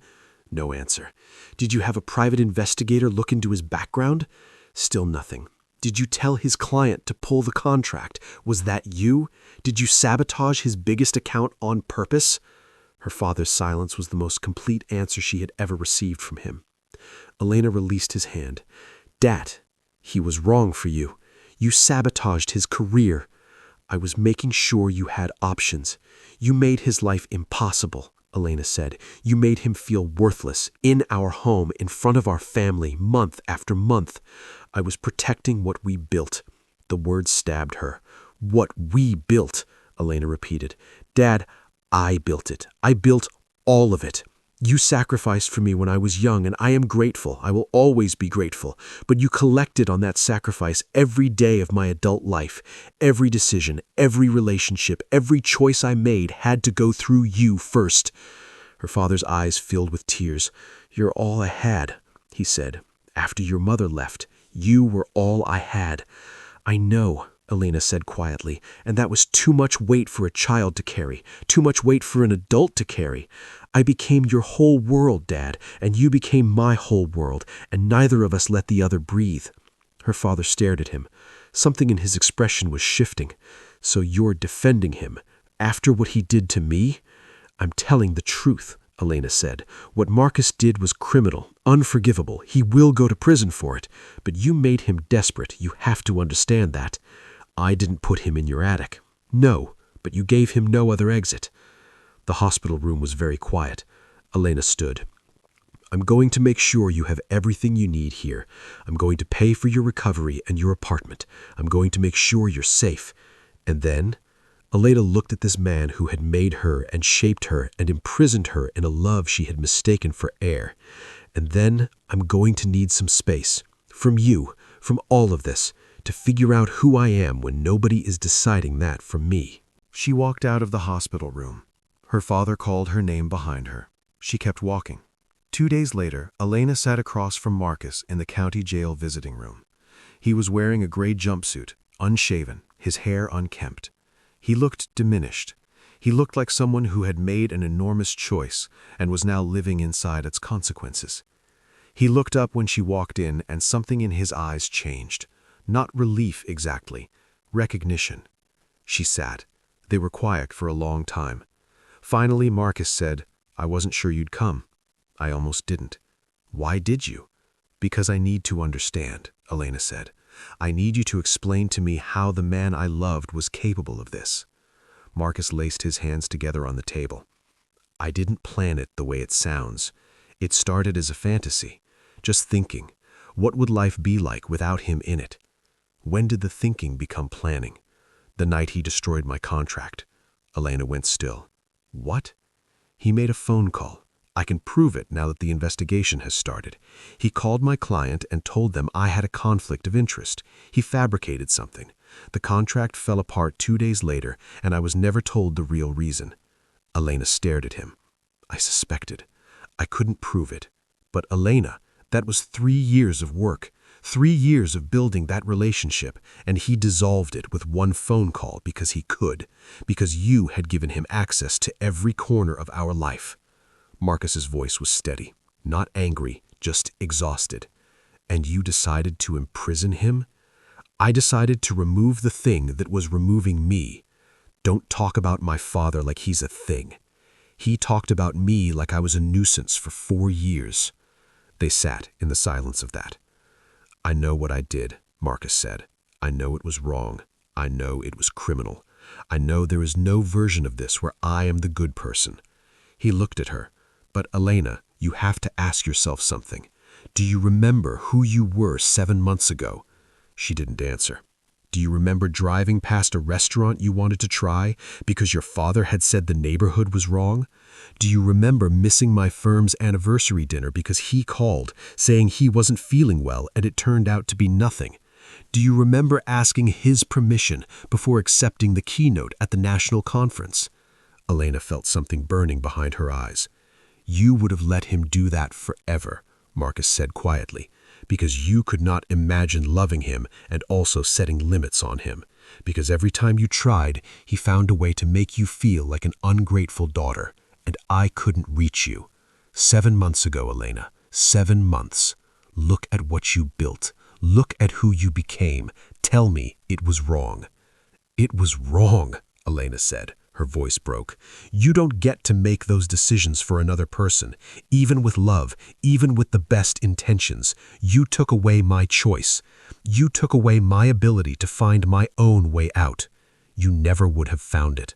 No answer. "Did you have a private investigator look into his background?" Still nothing. "Did you tell his client to pull the contract? Was that you? Did you sabotage his biggest account on purpose?" Her father's silence was the most complete answer she had ever received from him. Elena released his hand. "Dad, he was wrong for you. You sabotaged his career. I was making sure you had options. You made his life impossible," Elena said. "You made him feel worthless, in our home, in front of our family, month after month. I was protecting what we built." The words stabbed her. "What we built." Elena repeated. "Dad, I built it. I built all of it. You sacrificed for me when I was young, and I am grateful. I will always be grateful. But you collected on that sacrifice every day of my adult life. Every decision, every relationship, every choice I made had to go through you first." Her father's eyes filled with tears. "You're all I had," he said. "After your mother left, you were all I had." "I know," Elena said quietly, "and that was too much weight for a child to carry, too much weight for an adult to carry. I became your whole world, Dad, and you became my whole world, and neither of us let the other breathe." Her father stared at him. Something in his expression was shifting. "So you're defending him, after what he did to me?" "I'm telling the truth," Elena said. "What Marcus did was criminal, unforgivable. He will go to prison for it. But you made him desperate. You have to understand that. I didn't put him in your attic. No, but you gave him no other exit." The hospital room was very quiet. Elena stood. "I'm going to make sure you have everything you need here. I'm going to pay for your recovery and your apartment. I'm going to make sure you're safe." And then Elena looked at this man who had made her and shaped her and imprisoned her in a love she had mistaken for air. "And then I'm going to need some space. From you, from all of this, to figure out who I am when nobody is deciding that for me." She walked out of the hospital room. Her father called her name behind her. She kept walking. 2 days later, Elena sat across from Marcus in the county jail visiting room. He was wearing a gray jumpsuit, unshaven, his hair unkempt. He looked diminished. He looked like someone who had made an enormous choice and was now living inside its consequences. He looked up when she walked in, and something in his eyes changed. Not relief exactly, recognition. She sat. They were quiet for a long time. Finally, Marcus said, "I wasn't sure you'd come. I almost didn't." "Why did you?" "Because I need to understand," Elena said. "I need you to explain to me how the man I loved was capable of this." Marcus laced his hands together on the table. "I didn't plan it the way it sounds. It started as a fantasy, just thinking, what would life be like without him in it? When did the thinking become planning?" "The night he destroyed my contract." Elena went still. "What?" "He made a phone call. I can prove it now that the investigation has started. He called my client and told them I had a conflict of interest. He fabricated something. The contract fell apart 2 days later, and I was never told the real reason." Elena stared at him. "I suspected. I couldn't prove it. But Elena, that was 3 years of work. 3 years of building that relationship, and he dissolved it with one phone call because he could, because you had given him access to every corner of our life." Marcus's voice was steady, not angry, just exhausted. "And you decided to imprison him?" "I decided to remove the thing that was removing me. Don't talk about my father like he's a thing. He talked about me like I was a nuisance for 4 years. They sat in the silence of that. "I know what I did," Marcus said. "I know it was wrong. I know it was criminal. I know there is no version of this where I am the good person." He looked at her. "But Elena, you have to ask yourself something. Do you remember who you were 7 months ago?" She didn't answer. "Do you remember driving past a restaurant you wanted to try because your father had said the neighborhood was wrong? Do you remember missing my firm's anniversary dinner because he called, saying he wasn't feeling well and it turned out to be nothing? Do you remember asking his permission before accepting the keynote at the national conference?" Elena felt something burning behind her eyes. "You would have let him do that forever," Marcus said quietly, "because you could not imagine loving him and also setting limits on him, because every time you tried, he found a way to make you feel like an ungrateful daughter, and I couldn't reach you. 7 months ago, Elena, 7 months. Look at what you built. Look at who you became. Tell me it was wrong." "It was wrong," Elena said. Her voice broke. "You don't get to make those decisions for another person, even with love, even with the best intentions. You took away my choice. You took away my ability to find my own way out. You never would have found it.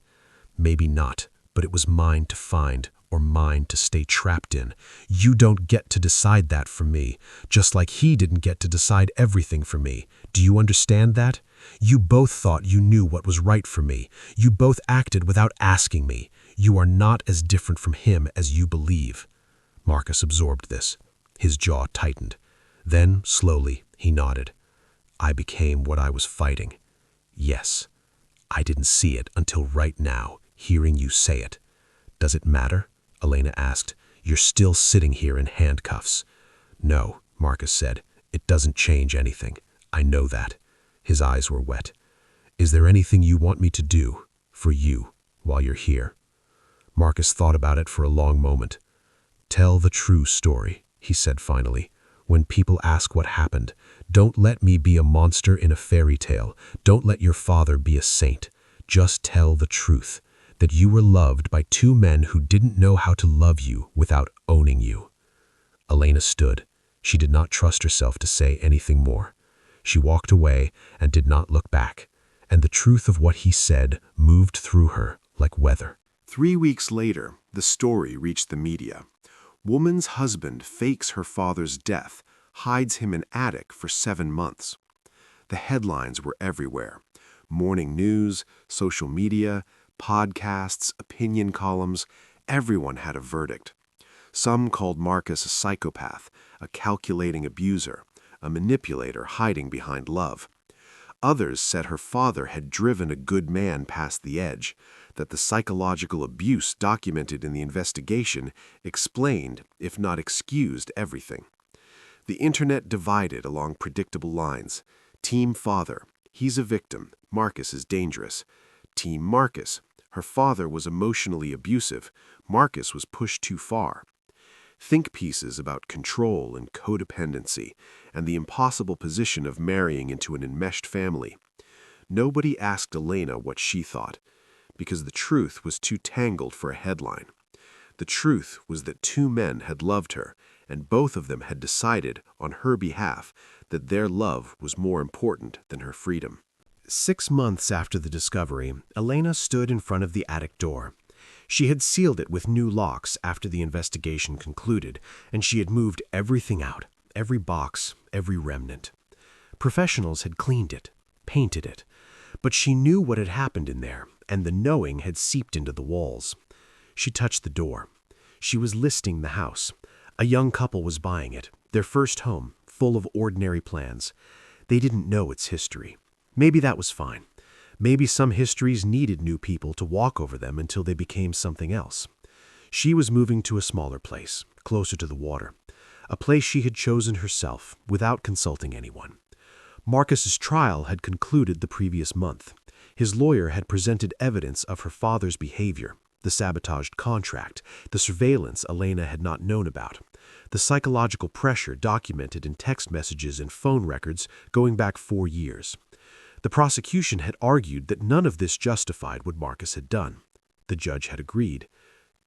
Maybe not, but it was mine to find, or mine to stay trapped in. You don't get to decide that for me, just like he didn't get to decide everything for me. Do you understand that? You both thought you knew what was right for me. You both acted without asking me. You are not as different from him as you believe." Marcus absorbed this. His jaw tightened. Then, slowly, he nodded. "I became what I was fighting. Yes. I didn't see it until right now, hearing you say it." "Does it matter?" Elena asked. "You're still sitting here in handcuffs." "No," Marcus said. "It doesn't change anything. I know that." His eyes were wet. "Is there anything you want me to do for you while you're here?" Marcus thought about it for a long moment. "Tell the true story," he said finally. "When people ask what happened, don't let me be a monster in a fairy tale. Don't let your father be a saint. Just tell the truth, that you were loved by two men who didn't know how to love you without owning you." Elena stood. She did not trust herself to say anything more. She walked away and did not look back, and the truth of what he said moved through her like weather. 3 weeks later, the story reached the media. Woman's husband fakes her father's death, hides him in attic for 7 months. The headlines were everywhere. Morning news, social media, podcasts, opinion columns, everyone had a verdict. Some called Marcus a psychopath, a calculating abuser, a manipulator hiding behind love. Others said her father had driven a good man past the edge, that the psychological abuse documented in the investigation explained, if not excused, everything. The internet divided along predictable lines. Team father, he's a victim, Marcus is dangerous. Team Marcus, her father was emotionally abusive, Marcus was pushed too far. Think pieces about control and codependency, and the impossible position of marrying into an enmeshed family. Nobody asked Elena what she thought, because the truth was too tangled for a headline. The truth was that two men had loved her, and both of them had decided, on her behalf, that their love was more important than her freedom. 6 months after the discovery, Elena stood in front of the attic door. She had sealed it with new locks after the investigation concluded, and she had moved everything out, every box, every remnant. Professionals had cleaned it, painted it, but she knew what had happened in there, and the knowing had seeped into the walls. She touched the door. She was listing the house. A young couple was buying it, their first home, full of ordinary plans. They didn't know its history. Maybe that was fine. Maybe some histories needed new people to walk over them until they became something else. She was moving to a smaller place, closer to the water, a place she had chosen herself, without consulting anyone. Marcus's trial had concluded the previous month. His lawyer had presented evidence of her father's behavior, the sabotaged contract, the surveillance Elena had not known about, the psychological pressure documented in text messages and phone records going back 4 years. The prosecution had argued that none of this justified what Marcus had done. The judge had agreed.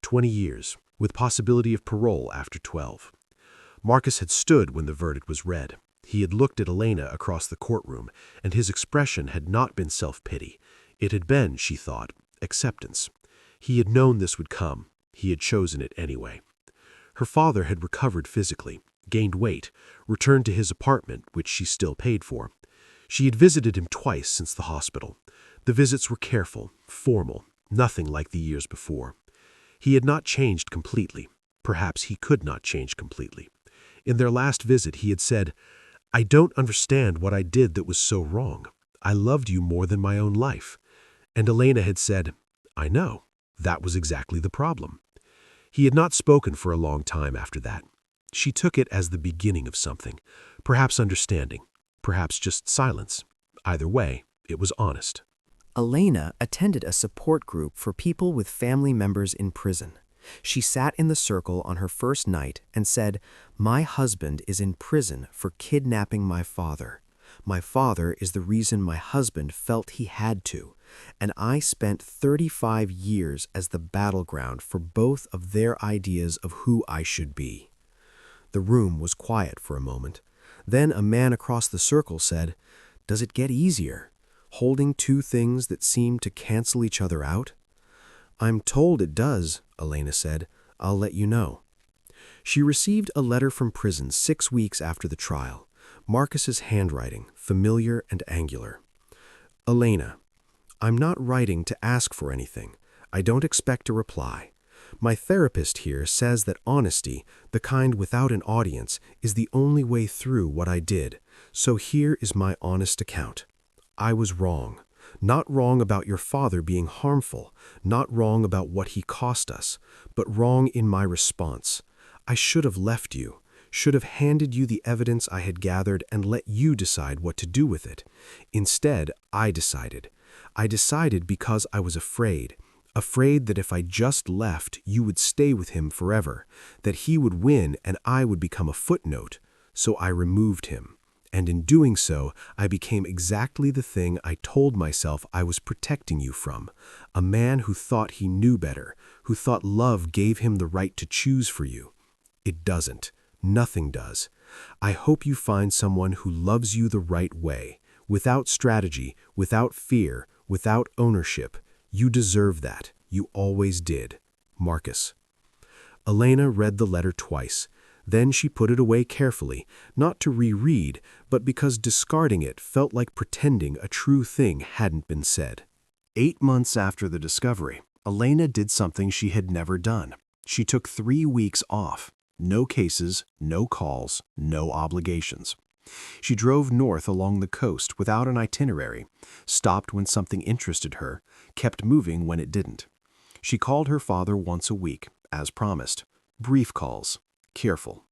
20 years, with possibility of parole after 12. Marcus had stood when the verdict was read. He had looked at Elena across the courtroom, and his expression had not been self-pity. It had been, she thought, acceptance. He had known this would come. He had chosen it anyway. Her father had recovered physically, gained weight, returned to his apartment, which she still paid for. She had visited him twice since the hospital. The visits were careful, formal, nothing like the years before. He had not changed completely. Perhaps he could not change completely. In their last visit, he had said, "I don't understand what I did that was so wrong. I loved you more than my own life." And Elena had said, "I know. That was exactly the problem." He had not spoken for a long time after that. She took it as the beginning of something, perhaps understanding, perhaps just silence. Either way, it was honest. Elena attended a support group for people with family members in prison. She sat in the circle on her first night and said, "My husband is in prison for kidnapping my father. My father is the reason my husband felt he had to, and I spent 35 years as the battleground for both of their ideas of who I should be." The room was quiet for a moment. Then a man across the circle said, "Does it get easier, holding two things that seem to cancel each other out?" "I'm told it does," Elena said. "I'll let you know." She received a letter from prison 6 weeks after the trial. Marcus's handwriting, familiar and angular. Elena, I'm not writing to ask for anything. I don't expect a reply. My therapist here says that honesty, the kind without an audience, is the only way through what I did. So here is my honest account. I was wrong. Not wrong about your father being harmful, not wrong about what he cost us, but wrong in my response. I should have left you, should have handed you the evidence I had gathered and let you decide what to do with it. Instead, I decided. I decided because I was afraid that if I just left, you would stay with him forever, that he would win and I would become a footnote. So I removed him. And in doing so, I became exactly the thing I told myself I was protecting you from, a man who thought he knew better, who thought love gave him the right to choose for you. It doesn't. Nothing does. I hope you find someone who loves you the right way, without strategy, without fear, without ownership. You deserve that. You always did. Marcus. Elena read the letter twice. Then she put it away carefully, not to reread, but because discarding it felt like pretending a true thing hadn't been said. 8 months after the discovery, Elena did something she had never done. She took 3 weeks off. No cases, no calls, no obligations. She drove north along the coast without an itinerary, stopped when something interested her, kept moving when it didn't. She called her father once a week, as promised. Brief calls. Careful.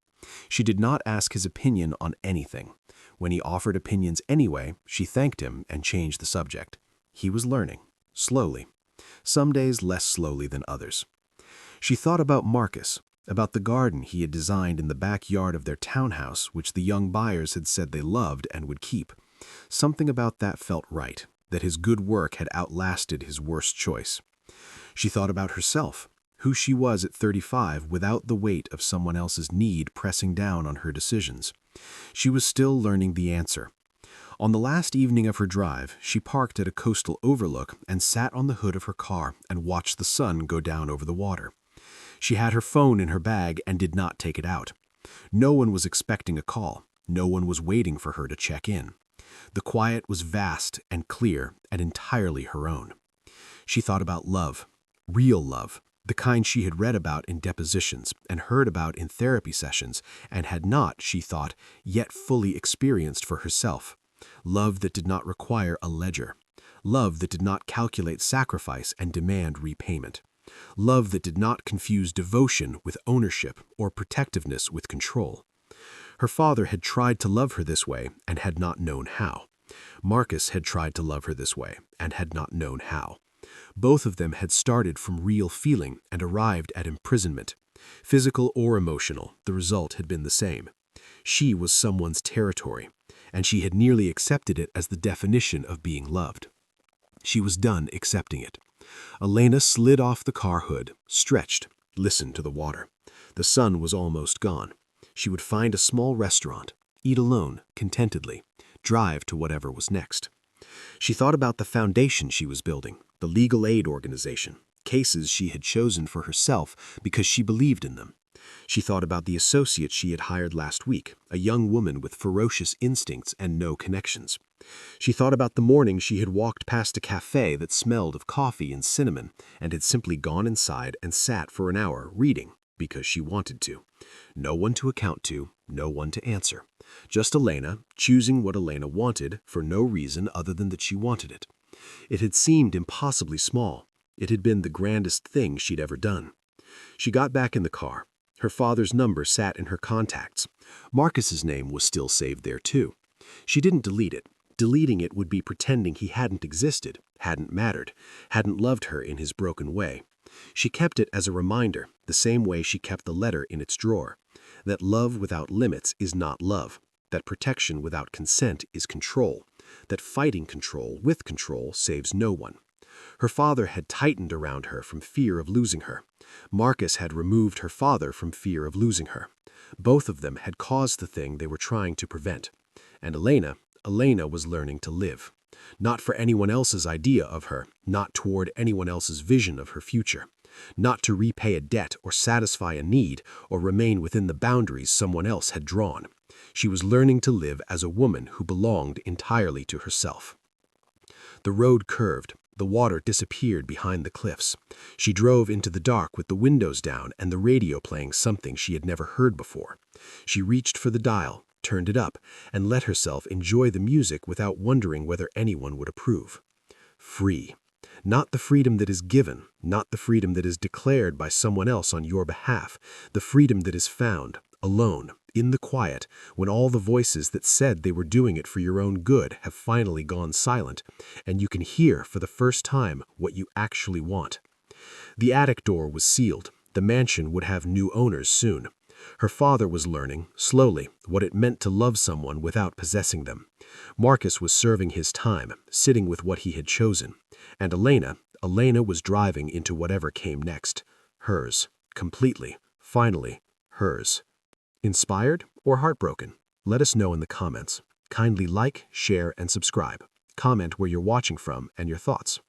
She did not ask his opinion on anything. When he offered opinions anyway, she thanked him and changed the subject. He was learning, slowly. Some days less slowly than others. She thought about Marcus, about the garden he had designed in the backyard of their townhouse, which the young buyers had said they loved and would keep. Something about that felt right, that his good work had outlasted his worst choice. She thought about herself, who she was at 35 without the weight of someone else's need pressing down on her decisions. She was still learning the answer. On the last evening of her drive, she parked at a coastal overlook and sat on the hood of her car and watched the sun go down over the water. She had her phone in her bag and did not take it out. No one was expecting a call. No one was waiting for her to check in. The quiet was vast and clear and entirely her own. She thought about love, real love, the kind she had read about in depositions and heard about in therapy sessions and had not, she thought, yet fully experienced for herself. Love that did not require a ledger. Love that did not calculate sacrifice and demand repayment. Love that did not confuse devotion with ownership or protectiveness with control. Her father had tried to love her this way and had not known how. Marcus had tried to love her this way and had not known how. Both of them had started from real feeling and arrived at imprisonment. Physical or emotional, the result had been the same. She was someone's territory, and she had nearly accepted it as the definition of being loved. She was done accepting it. Elena slid off the car hood, stretched, listened to the water. The sun was almost gone. She would find a small restaurant, eat alone, contentedly, drive to whatever was next. She thought about the foundation she was building, the legal aid organization, cases she had chosen for herself because she believed in them. She thought about the associate she had hired last week, a young woman with ferocious instincts and no connections. She thought about the morning she had walked past a cafe that smelled of coffee and cinnamon and had simply gone inside and sat for an hour reading because she wanted to. No one to account to, no one to answer. Just Elena, choosing what Elena wanted for no reason other than that she wanted it. It had seemed impossibly small. It had been the grandest thing she'd ever done. She got back in the car. Her father's number sat in her contacts. Marcus's name was still saved there too. She didn't delete it. Deleting it would be pretending he hadn't existed, hadn't mattered, hadn't loved her in his broken way. She kept it as a reminder, the same way she kept the letter in its drawer, that love without limits is not love, that protection without consent is control, that fighting control with control saves no one. Her father had tightened around her from fear of losing her. Marcus had removed her father from fear of losing her. Both of them had caused the thing they were trying to prevent. And Elena was learning to live. Not for anyone else's idea of her, not toward anyone else's vision of her future. Not to repay a debt or satisfy a need or remain within the boundaries someone else had drawn. She was learning to live as a woman who belonged entirely to herself. The road curved. The water disappeared behind the cliffs. She drove into the dark with the windows down and the radio playing something she had never heard before. She reached for the dial, turned it up, and let herself enjoy the music without wondering whether anyone would approve. Free. Not the freedom that is given, not the freedom that is declared by someone else on your behalf, the freedom that is found, alone, in the quiet, when all the voices that said they were doing it for your own good have finally gone silent, and you can hear for the first time what you actually want. The attic door was sealed. The mansion would have new owners soon. Her father was learning, slowly, what it meant to love someone without possessing them. Marcus was serving his time, sitting with what he had chosen. And Elena was driving into whatever came next. Hers. Completely. Finally. Hers. Inspired or heartbroken? Let us know in the comments. Kindly like, share, and subscribe. Comment where you're watching from and your thoughts.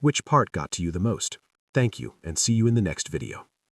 Which part got to you the most? Thank you, and see you in the next video.